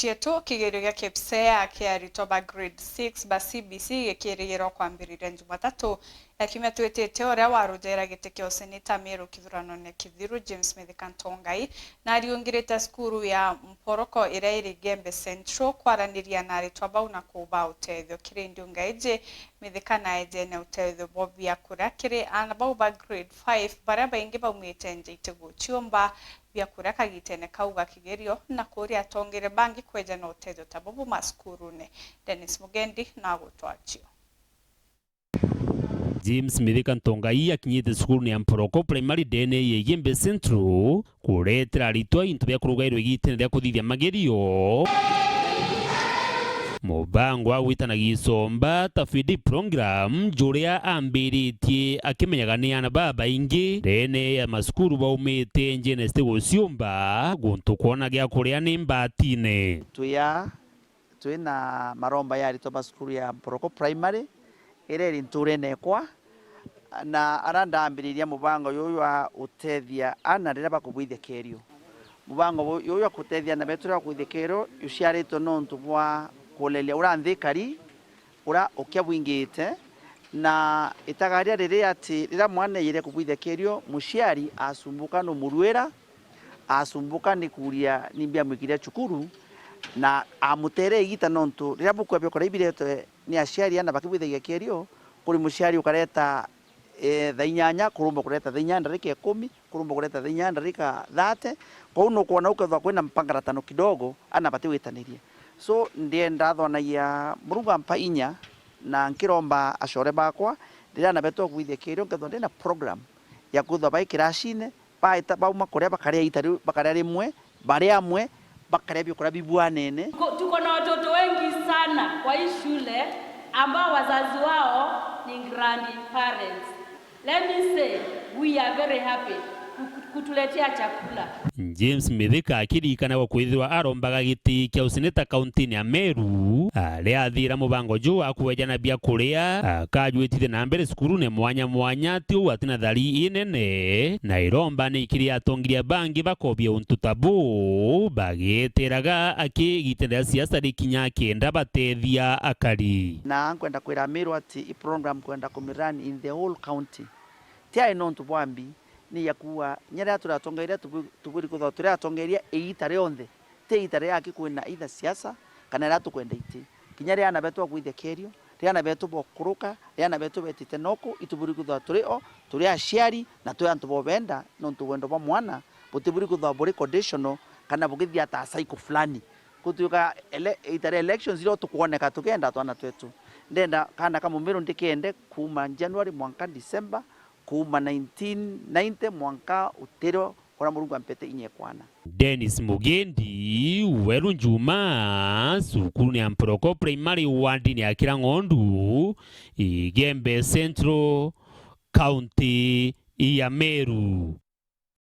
Ûtethio kigerio gĩa KPSEA kĩa ARITWA grade 6 ba CBC gĩkĩrĩgĩrwo kwambĩrĩria Jumatatu kiumia twĩtĩte ũrĩa warũnjaira gĩtĩ kĩa ũseneta Meru kĩthurano-inĩ kĩthiru James Tongai na ariũngĩrĩte cukuru ya Mporoko ĩrĩa ĩrĩ Gembe Central kwaranĩria na ARITWA bau na kũũba Ûtethio kĩrĩ ndiunga ĩnjĩ mĩthikana ĩnjene Ûtethio bobia kũrĩa kĩrĩ ana bau ba grade 5 barĩa baingĩ baumĩte nje itego chiomba bia kũrĩa kagitene kauga KIGERIO na kũrĩa atongere bangi kweja na Ûtethio tabobu maskurune Dennis Mugendi na Ûtethio. James Tongai akinyite cukuru ya Mporoko primary dene ya Gembe Central kuretera ARITWA into bya kurugairwo igitene rya kuthithia magerio mubango wa gwitana gisomba tafidi program juria ambiritie akimenyaga ni ana baba ingi dene ya masukuru baumite njene stego ciumba guntu kuona gya kuria ni mbatine twina maromba ya ARITWA basukuru ya Mporoko primary iri nture nekwa na arandambiriria mubango yuyu wa Ûtethia ana rira bakubwithia KIGERIO mubango yuyu wa kutethia na betura kuithia KIGERIO yuciaritwo nontu bwa kulelia uranthikari ura ukiabwingite na itagaria riri ati rira mwana yire kubwithia KIGERIO muciari asumbuka no murwera asumbuka ni kuria nimbia mwikiria cukuru na amutere igita nontu rira bukwebyo kora ibirete ni aciari ana bakibwithagia KIGERIO kuri muciari ukareta thaa 8 kurumba kureta thaa 8 ndarika 10 kurumba kureta thaa 8 ndarika 30 kwa uno kuona ukethwa kwina mpangaratano kidogo ana bati witaniria so ndienda thwanagia murunga mpa inya na nkiromba acore bakwa rira na beto kwithia KIGERIO ngethwa ndina program ya kuthwa bai kirashine baita bauma kuria bakaria itari bakaria rimwe bari amwe bakaria bikora bibwanene. Tuko na watoto wengi sana kwa hii shule ambao wazazi wao ni grandparents. Let me say we are very happy kutuletea chakula. James akirikana wa kwithirwa arombaga giti kia useneta kaunti ya Meru aria athira mubango ju akuwejana bia kuria akajwitire na mbere cukuru ne mwanya mwanya tiu atina thari inene na iromba ni ikiria atongeria bangi bakobia untu tabu bagiteraga akigitera siasa rikinya kenda batethia akari na kwenda kwira Meru ati i program kwenda kumirani in the whole county tia inontu bwambi ni yakuwa nyara turatongeria tuburi kutho turatongeria igitare onthe te itare yaki kwina either siasa kana ratu kwenda iti kinyari ana betu kwithia KIGERIO riana betu bokuruka riana betu betite noko ituburi kutho turi aciari na tu antu bobenda nontu wendo bwa mwana butiburi kutho buri conditional kana bugithia ta cycle fulani kutuka itare elections ilo tukuoneka tukenda twana twetu ndenda kana kama Meru ndikende kuma January mwaka December kuma 1990 mwaka utero kora murungu ampete inyekwana. Dennis Mugendi weru njuma sukuru ya Mporoko primary ward ni akira ngondu Gembe Central County ya Meru.